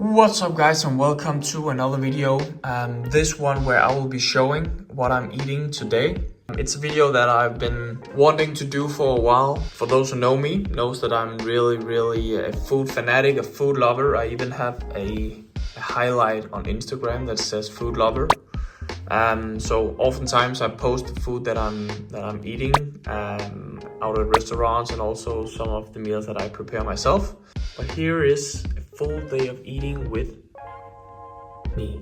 What's up guys, and welcome to another video. This one where I will be showing what I'm eating today. It's a video that I've been wanting to do for a while. For those who know me, knows that I'm really a food fanatic, a food lover. I even have a highlight on Instagram that says food lover. So oftentimes I post the food that I'm eating out at restaurants, and also some of the meals that I prepare myself. But here is a full day of eating with me.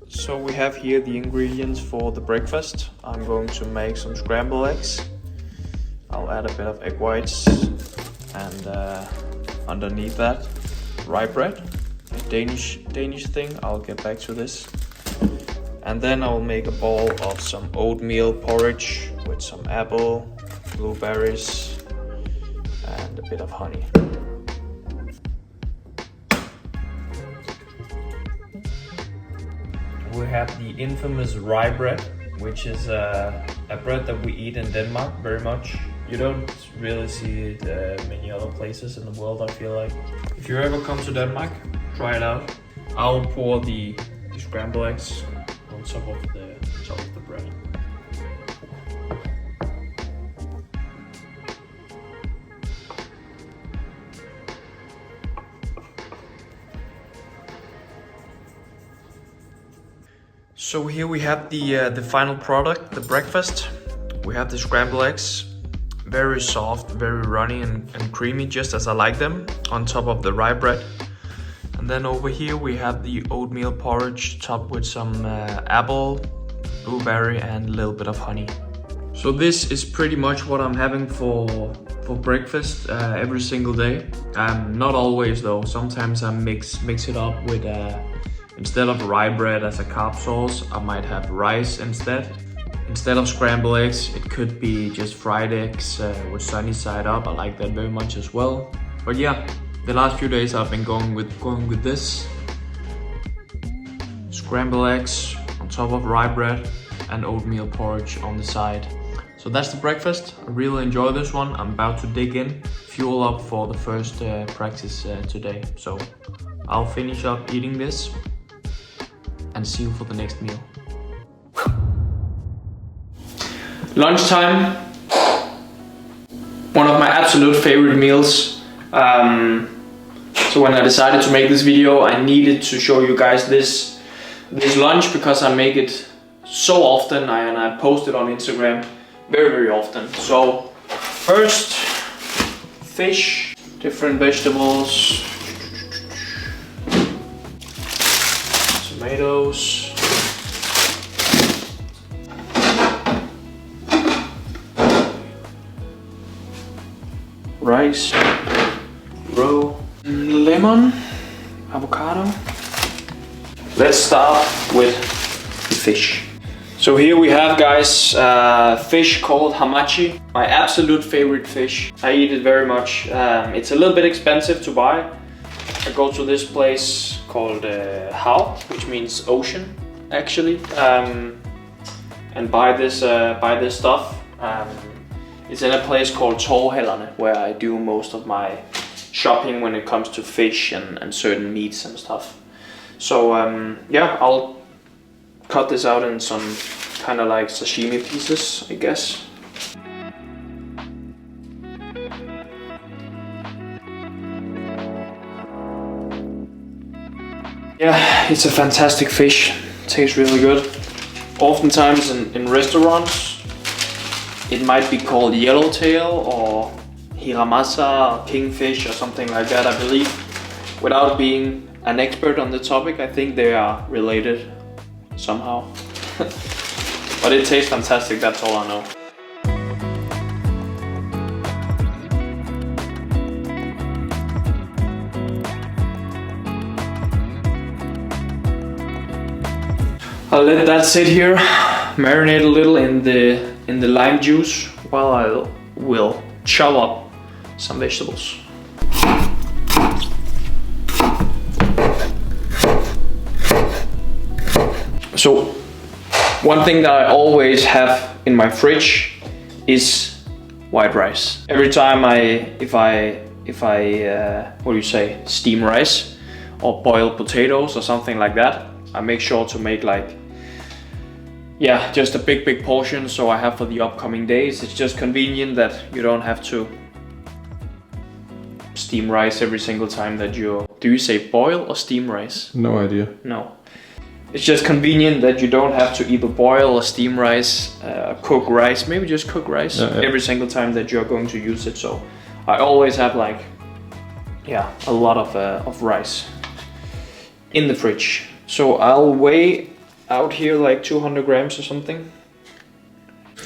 So we have here the ingredients for the breakfast. I'm going to make some scrambled eggs. I'll add a bit of egg whites, and underneath that, rye bread, a Danish thing. I'll get back to this. And then I'll make a bowl of some oatmeal porridge with some apple, blueberries, and a bit of honey. We have the infamous rye bread, which is a bread that we eat in Denmark very much. You don't really see it many other places in the world, I feel like. If you ever come to Denmark, try it out. I'll pour the scrambled eggs on top of the bread. So here we have the final product, the breakfast. We have the scrambled eggs, very soft, very runny and creamy, just as I like them, on top of the rye bread. And then over here we have the oatmeal porridge topped with some apple, blueberry, and a little bit of honey. So this is pretty much what I'm having for breakfast every single day. Not always though. Sometimes I mix it up with instead of rye bread as a carb source, I might have rice instead. Instead of scrambled eggs, it could be just fried eggs with sunny side up. I like that very much as well. But yeah, the last few days I've been going with this. Scrambled eggs on top of rye bread and oatmeal porridge on the side. So that's the breakfast. I really enjoy this one. I'm about to dig in, fuel up for the first practice today. So I'll finish up eating this and see you for the next meal. Lunchtime, one of my absolute favorite meals. So when I decided to make this video, I needed to show you guys this lunch, because I make it so often and I post it on Instagram very often. So first, fish, different vegetables, tomatoes, rice, roe, lemon, avocado. Let's start with the fish. So here we have, guys, fish called hamachi, my absolute favorite fish. I eat it very much. It's a little bit expensive to buy. I go to this place called Hav, which means ocean, actually, and buy this stuff. It's in a place called Torvhallerne, where I do most of my shopping when it comes to fish and certain meats and stuff. So yeah, I'll cut this out in some kind of like sashimi pieces, I guess. Yeah, it's a fantastic fish. It tastes really good. Oftentimes in restaurants, it might be called yellowtail or hiramasa or kingfish or something like that, I believe. Without being an expert on the topic, I think they are related somehow. But it tastes fantastic, that's all I know. I'll let that sit here, marinate a little in the lime juice, while I will chop up some vegetables. So one thing that I always have in my fridge is white rice. Every time if I what do you say, steam rice or boiled potatoes or something like that, I make sure to make like, yeah, just a big portion so I have for the upcoming days. It's just convenient that you don't have to steam rice every single time that you... Do you say boil or steam rice? No idea. No. It's just convenient that you don't have to either boil or steam rice, cook rice, maybe just cook rice every single time that you're going to use it. So I always have like, yeah, a lot of rice in the fridge. So I'll weigh out here like 200 grams or something.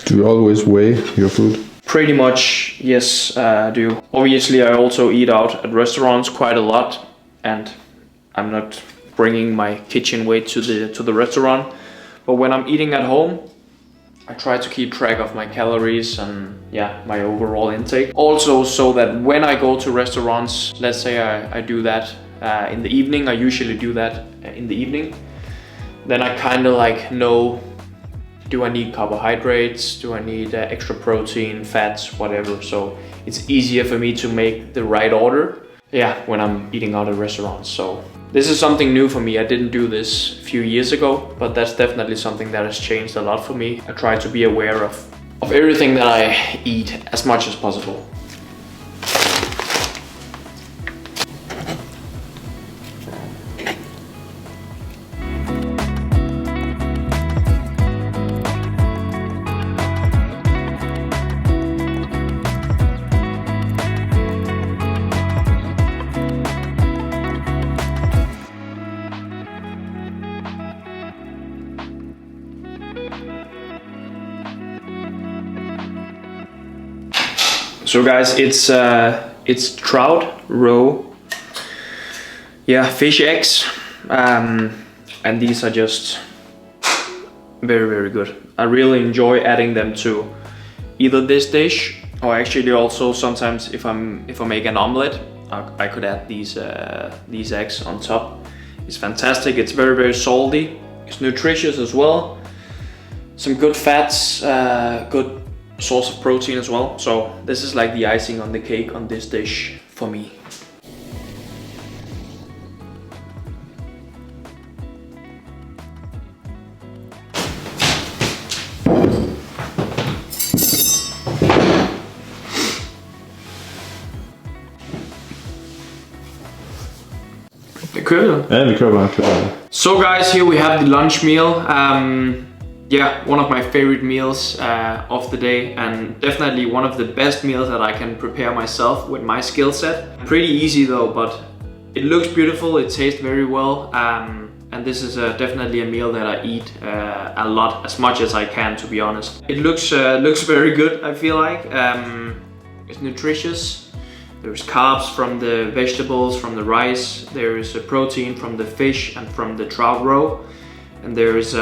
Do you always weigh your food? Pretty much, yes, I do. Obviously, I also eat out at restaurants quite a lot, and I'm not bringing my kitchen weight to the restaurant. But when I'm eating at home, I try to keep track of my calories and yeah, my overall intake. Also, so that when I go to restaurants, let's say I do that in the evening, I usually do that in the evening, then I kind of like know, do I need carbohydrates? Do I need extra protein, fats, whatever? So it's easier for me to make the right order, yeah, when I'm eating out at restaurants. So this is something new for me. I didn't do this a few years ago, but that's definitely something that has changed a lot for me. I try to be aware of everything that I eat as much as possible. So guys, it's trout roe, yeah, fish eggs, and these are just very good. I really enjoy adding them to either this dish, or actually also sometimes if I make an omelette, I could add these eggs on top. It's fantastic. It's very salty. It's nutritious as well. Some good fats, good source of protein as well. So this is like the icing on the cake on this dish for me. Det kører. Ja, vi kører bare. So guys, here we have the lunch meal. Yeah, one of my favorite meals of the day, and definitely one of the best meals that I can prepare myself with my skill set. Pretty easy though, but it looks beautiful, it tastes very well, and this is definitely a meal that I eat a lot, as much as I can, to be honest. It looks very good, I feel like. It's nutritious. There's carbs from the vegetables, from the rice. There is a protein from the fish and from the trout roe. And there's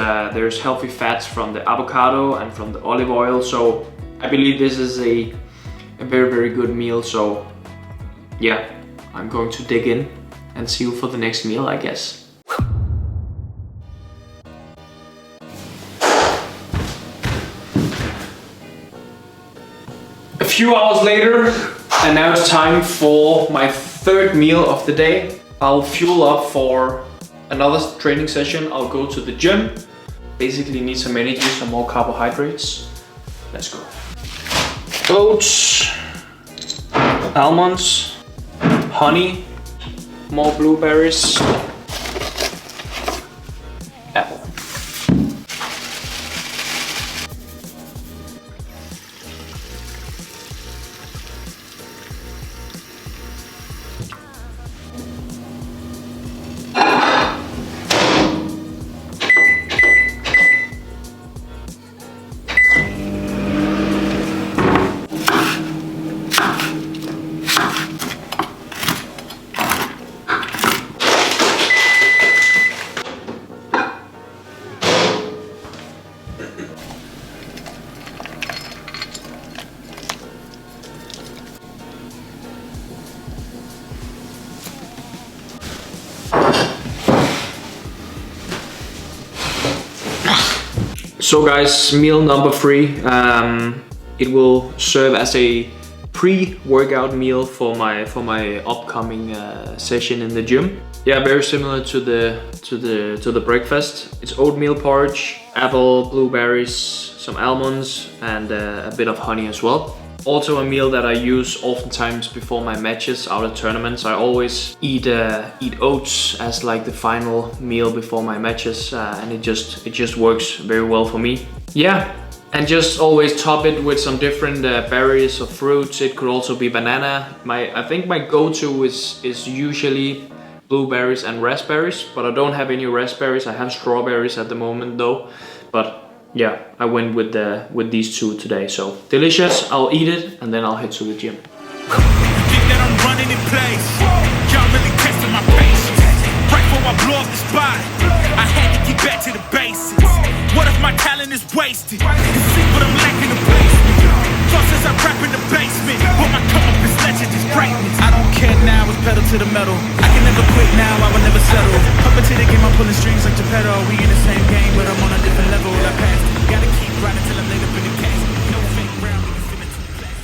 healthy fats from the avocado and from the olive oil. So I believe this is a very good meal. So yeah, I'm going to dig in and see you for the next meal, I guess. A few hours later, and now it's time for my third meal of the day. I'll fuel up for another training session. I'll go to the gym. Basically need some energy, some more carbohydrates. Let's go. Oats, almonds, honey, more blueberries, apple. So guys, meal number 3, it will serve as a pre-workout meal for my upcoming session in the gym. Yeah, very similar to the breakfast. It's oatmeal porridge, apple, blueberries, some almonds, and a bit of honey as well. Also a meal that I use oftentimes before my matches out at tournaments. I always eat oats as like the final meal before my matches, and it just works very well for me. Yeah, and just always top it with some different berries or fruits. It could also be banana. I think my go-to is usually blueberries and raspberries, but I don't have any raspberries. I have strawberries at the moment though, but yeah, I went with these two today. So delicious. I'll eat it and then I'll head to the gym. Think that I'm running in place. Y'all really testing my patience. Right before I blow up the spot, I had to get back to the basics. What if my talent is wasted? You see what I'm lacking the basement. Thought since I rap in the basement, but my come up is legend is greatness. I don't care now, it's pedal to the metal. I can never quit now, I will never settle. Puppet to the game, I'm pulling strings like Geppetto. We in the same game, but I'm on a different level. I passed. Gotta keep riding till I'm laid up in the case. No fake round, we can feel it too fast.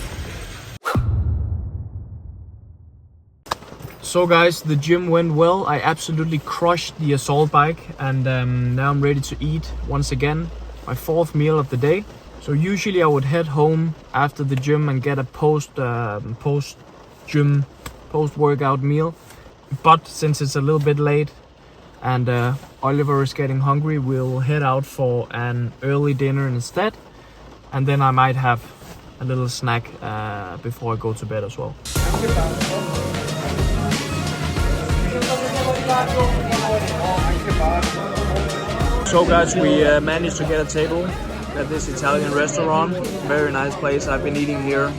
So guys, the gym went well. I absolutely crushed the assault bike, and now I'm ready to eat once again. My fourth meal of the day. So usually I would head home after the gym and get a post-workout meal. But since it's a little bit late and Oliver is getting hungry, we'll head out for an early dinner instead. And then I might have a little snack before I go to bed as well. So guys, we managed to get a table at this Italian restaurant. Very nice place. I've been eating here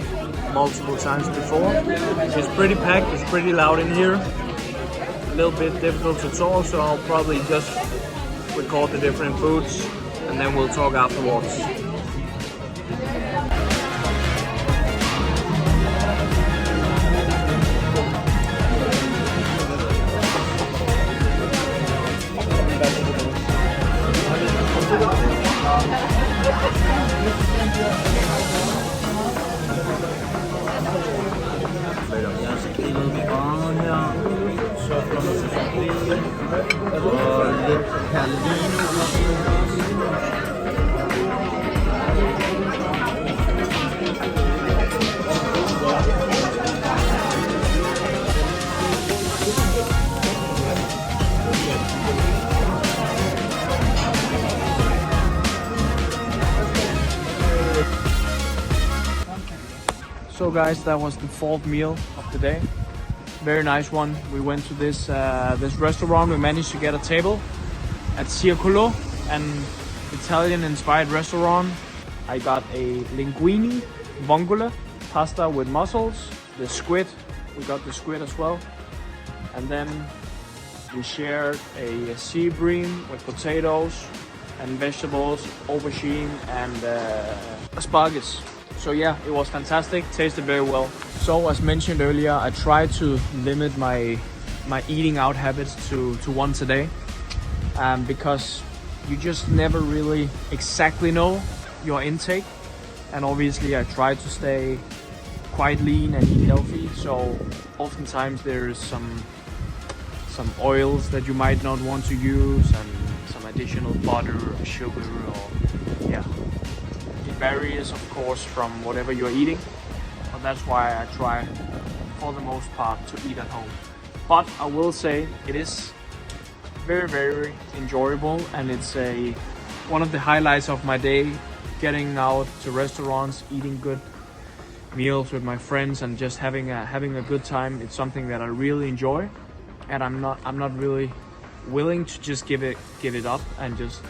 multiple times before. It's pretty packed, it's pretty loud in here. A little bit difficult to talk, so I'll probably just record the different foods and then we'll talk afterwards. So guys, that was the fourth meal of the day. Very nice one. We went to this restaurant. We managed to get a table at Circolo, an Italian-inspired restaurant. I got a linguine, vongole, pasta with mussels, the squid. We got the squid as well. And then we shared a sea bream with potatoes and vegetables, aubergine and asparagus. So yeah, it was fantastic, tasted very well. So as mentioned earlier, I try to limit my eating out habits to once a day, because you just never really exactly know your intake. And obviously I try to stay quite lean and eat healthy, so oftentimes there's some oils that you might not want to use and some additional butter or sugar, or yeah. It varies of course from whatever you're eating, but that's why I try for the most part to eat at home. But I will say it is very, very enjoyable, and it's one of the highlights of my day, getting out to restaurants, eating good meals with my friends and just having a good time. It's something that I really enjoy, and I'm not really willing to just give it up and just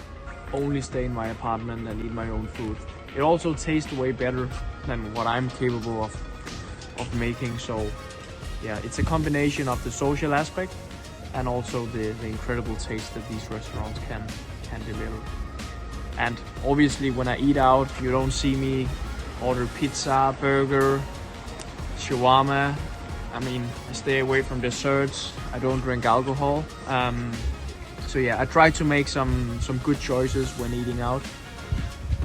only stay in my apartment and eat my own food. It also tastes way better than what I'm capable of making. So yeah, it's a combination of the social aspect and also the incredible taste that these restaurants can deliver. And obviously when I eat out, you don't see me order pizza, burger, shawarma. I mean, I stay away from desserts. I don't drink alcohol. So yeah, I try to make some good choices when eating out,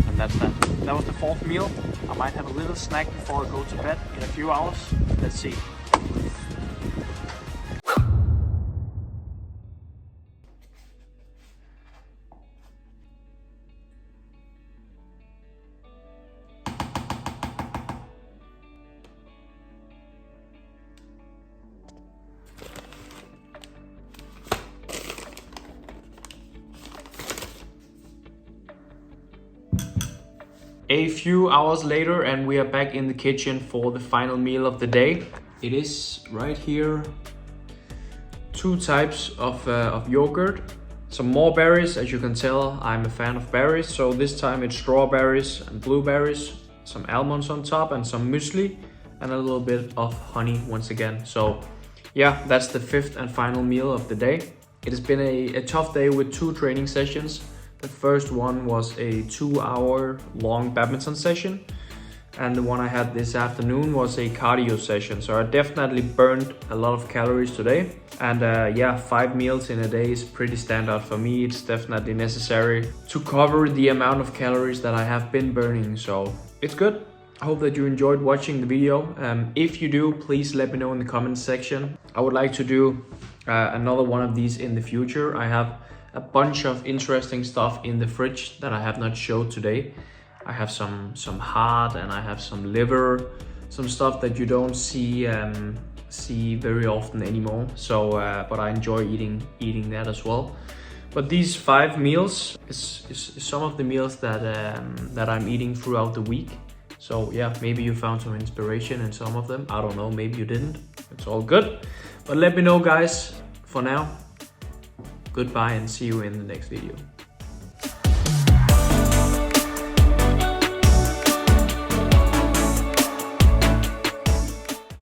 and that's that. that was the 4th meal. I might have a little snack before I go to bed in a few hours. Let's see. A few hours later and we are back in the kitchen for the final meal of the day. It is right here. 2 types of yogurt. Some more berries, as you can tell I'm a fan of berries. So this time it's strawberries and blueberries, some almonds on top and some muesli and a little bit of honey once again. So yeah, that's the 5th and final meal of the day. It has been a tough day with 2 training sessions. The first one was a 2-hour long badminton session, and the one I had this afternoon was a cardio session. So I definitely burned a lot of calories today. And yeah, 5 meals in a day is pretty standard for me. It's definitely necessary to cover the amount of calories that I have been burning. So it's good. I hope that you enjoyed watching the video. If you do, please let me know in the comment section. I would like to do another one of these in the future. I have a bunch of interesting stuff in the fridge that I have not showed today. I have some heart and I have some liver, some stuff that you don't see very often anymore. So, but I enjoy eating that as well. But these 5 meals is some of the meals that I'm eating throughout the week. So yeah, maybe you found some inspiration in some of them. I don't know, maybe you didn't. It's all good. But let me know, guys. For now, goodbye and see you in the next video.